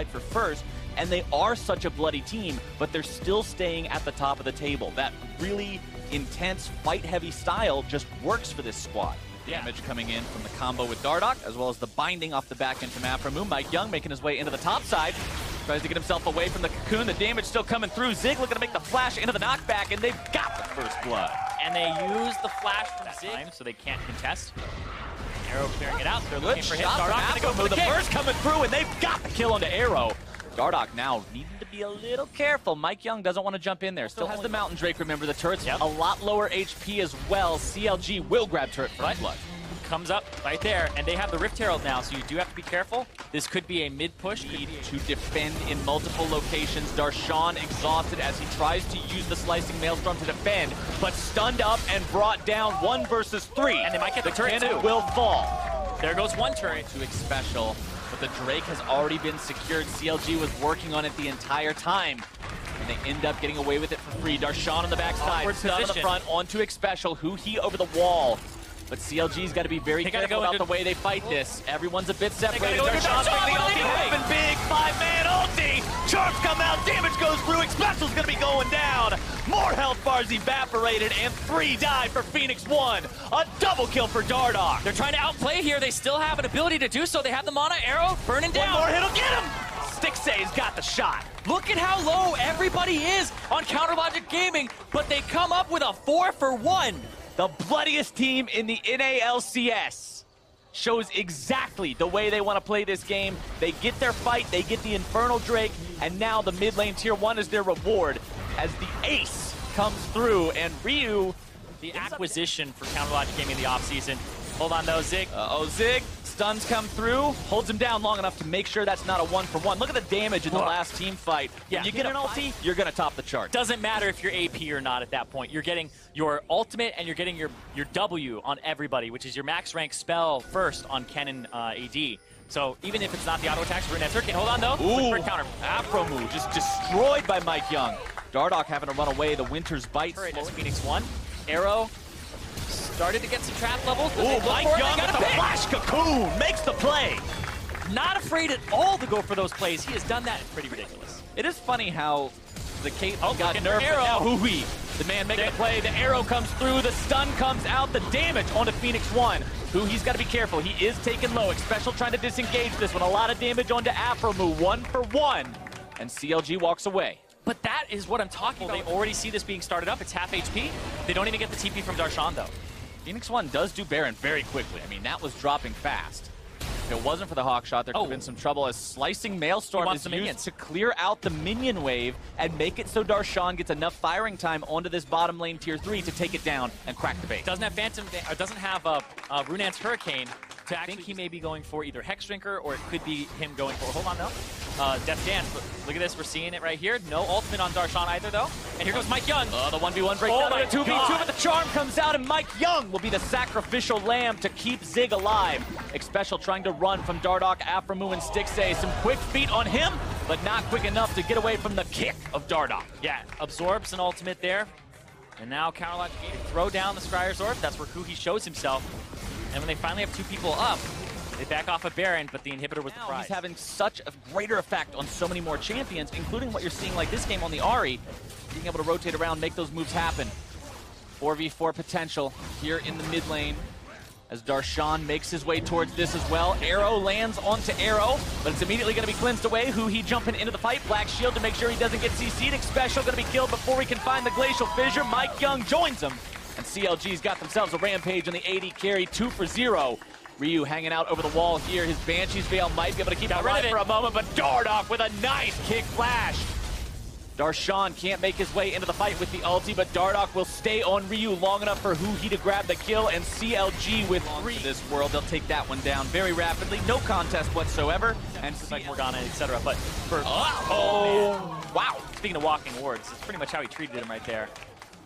for first, and they are such a bloody team, but they're still staying at the top of the table. That really intense, fight-heavy style just works for this squad. Damage coming in from the combo with Dardoch, as well as the binding off the back end from Afromu. MikeYoung making his way into the top side. Tries to get himself away from the cocoon. The damage still coming through. Zig looking to make the flash into the knockback, and they've got the first blood. And they use the flash from Zig, so they can't contest. Arrow clearing it out. They're looking for him. Dardoch gonna go for the first coming through, and they've got the kill onto Arrow. Dardoch now needing to be a little careful. MikeYoung doesn't want to jump in there. Still has the Mountain Drake, remember. The turret's a lot lower HP as well. CLG will grab turret first blood. Comes up right there, and they have the Rift Herald now, so you do have to be careful. This could be a mid-push. Need to defend in multiple locations. Darshan exhausted as he tries to use the Slicing Maelstrom to defend, but stunned up and brought down 1 versus 3. And they might get the turret cannon too. will fall. There goes one turret. 2x special, but the Drake has already been secured. CLG was working on it the entire time, and they end up getting away with it for free. Darshan on the backside, stun on the front, on 2x special, Huhi over the wall. But CLG's got to be very careful about the way they fight this. Everyone's a bit separated. Darshan's bringing the ulti, open big, 5-man ulti. Charms come out, damage goes through. Special's going to be going down. More health bars evaporated, and 3 die for Phoenix1. A double kill for Dardoch. They're trying to outplay here. They still have an ability to do so. They have the mana arrow burning down. One more hit'll get him. Stixay's got the shot. Look at how low everybody is on CounterLogic Gaming, but they come up with a 4-for-1. The bloodiest team in the NALCS shows exactly the way they want to play this game. They get their fight, they get the Infernal Drake, and now the mid lane tier 1 is their reward as the ace comes through, and Ryu... The acquisition for CounterLogic Gaming in the offseason. Hold on though, Zig. Zig. Stuns come through, holds him down long enough to make sure that's not a 1-for-1. Look at the damage in the last team fight. When you get an ulti, you're going to top the chart. Doesn't matter if you're AP or not at that point. You're getting your ultimate and you're getting your W on everybody, which is your max rank spell first on Kennen AD. So even if it's not the auto attacks, we're in that circuit. Hold on though. Ooh, counter. Afromu just destroyed by MikeYoung. Dardoch having to run away. The Winter's Bite. As Phoenix1. Arrow started to get some trap levels. Ooh, MikeYoung got the flash cocoon. Makes the play. Not afraid at all to go for those plays. He has done that. It's pretty ridiculous. It is funny how the Caitlyn got nerfed. Now Huhi, the man making the play. The arrow comes through. The stun comes out. The damage onto Phoenix1. Huhi's got to be careful. He is taking low. Special trying to disengage this one. A lot of damage onto Afromu. 1-for-1. And CLG walks away. But that is what I'm talking about. They already see this being started up. It's half HP. They don't even get the TP from Darshan, though. Phoenix1 does do Baron very quickly. I mean, that was dropping fast. If it wasn't for the Hawk shot, there could have been some trouble as Slicing Maelstrom is used to clear out the minion wave and make it so Darshan gets enough firing time onto this bottom lane tier 3 to take it down and crack the base. Doesn't have Phantom, or doesn't have Runan's Hurricane. I think he may be going for either Hex Drinker or it could be him going for, hold on though, Death Dance. Look at this, we're seeing it right here. No ultimate on Darshan either though. And here goes MikeYoung. The 1v1 breakdown to 2v2, but the charm comes out and MikeYoung will be the sacrificial lamb to keep Zig alive. Special trying to run from Dardoch, Afromu, and Stixay. Some quick feet on him, but not quick enough to get away from the kick of Dardoch. Yeah, absorbs an ultimate there. And now CounterLogic Gaming throw down the Scryer's Orb. That's where Huhi shows himself. And when they finally have 2 people up, they back off a Baron, but the inhibitor was the prize. He's having such a greater effect on so many more champions, including what you're seeing like this game on the Ahri, being able to rotate around, make those moves happen. 4v4 potential here in the mid lane as Darshan makes his way towards this as well. Arrow lands onto Arrow, but it's immediately going to be cleansed away. Huhi jumping into the fight. Black Shield to make sure he doesn't get CC'd. Special going to be killed before he can find the Glacial Fissure. MikeYoung joins him. And CLG's got themselves a rampage on the AD carry, 2-for-0. Ryu hanging out over the wall here. His Banshee's Veil might be able to keep it alive for a moment, but Dardoch with a nice kick flash. Darshan can't make his way into the fight with the ulti, but Dardoch will stay on Ryu long enough for Huhi to grab the kill, and CLG with 3. This world, they'll take that one down very rapidly. No contest whatsoever. And like Morgana, etc. But for... Wow. Speaking of walking wards, that's pretty much how he treated him right there.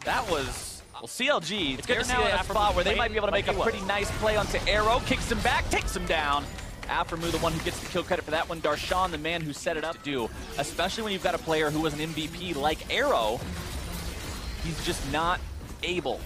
That was... Well, CLG, they're now in a spot where they might be able to make a pretty nice play onto Arrow, kicks him back, takes him down. Afromu, the one who gets the kill credit for that one. Darshan, the man who set it up to do, especially when you've got a player who was an MVP like Arrow, he's just not able.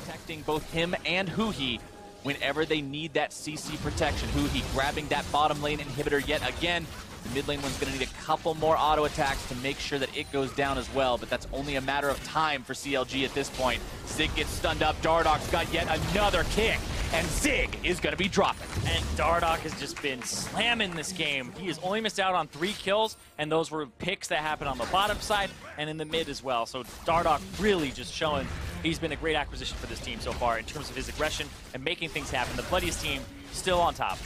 Protecting both him and Huhi whenever they need that CC protection. Huhi grabbing that bottom lane inhibitor yet again. The mid lane one's going to need a couple more auto attacks to make sure that it goes down as well, but that's only a matter of time for CLG at this point. Zig gets stunned up, Dardoch's got yet another kick, and Zig is going to be dropping. And Dardoch has just been slamming this game. He has only missed out on 3 kills, and those were picks that happened on the bottom side and in the mid as well. So Dardoch really just showing he's been a great acquisition for this team so far in terms of his aggression and making things happen. The Bloodiest team still on top.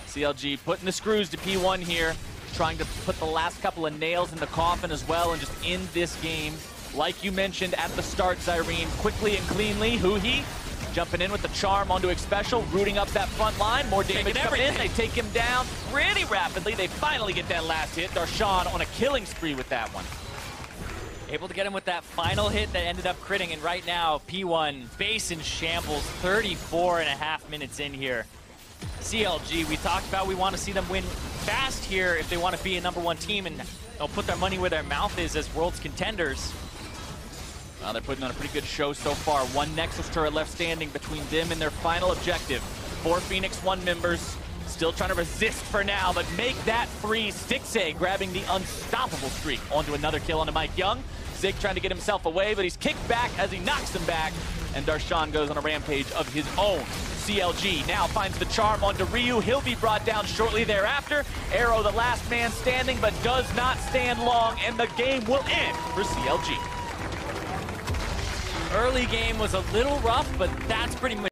CLG putting the screws to P1 here, trying to put the last couple of nails in the coffin as well and just end this game. Like you mentioned at the start, Zyrene, quickly and cleanly, Huhi jumping in with the charm onto Xpecial, rooting up that front line, more damage coming in, they take him down pretty rapidly. They finally get that last hit. Darshan on a killing spree with that one. Able to get him with that final hit that ended up critting, and right now, P1 base in shambles, 34.5 minutes in here. CLG, we talked about we want to see them win fast here if they want to be a #1 team, and they'll put their money where their mouth is as Worlds contenders. Well, they're putting on a pretty good show so far. One Nexus turret left standing between them and their final objective. 4 Phoenix1 members still trying to resist for now, but make that free. Stixxay grabbing the unstoppable streak onto another kill onto Mike Young. Zig trying to get himself away, but he's kicked back as he knocks him back, and Darshan goes on a rampage of his own. CLG now finds the charm onto Ryu. He'll be brought down shortly thereafter. Arrow, the last man standing, but does not stand long, and the game will end for CLG. Early game was a little rough, but that's pretty much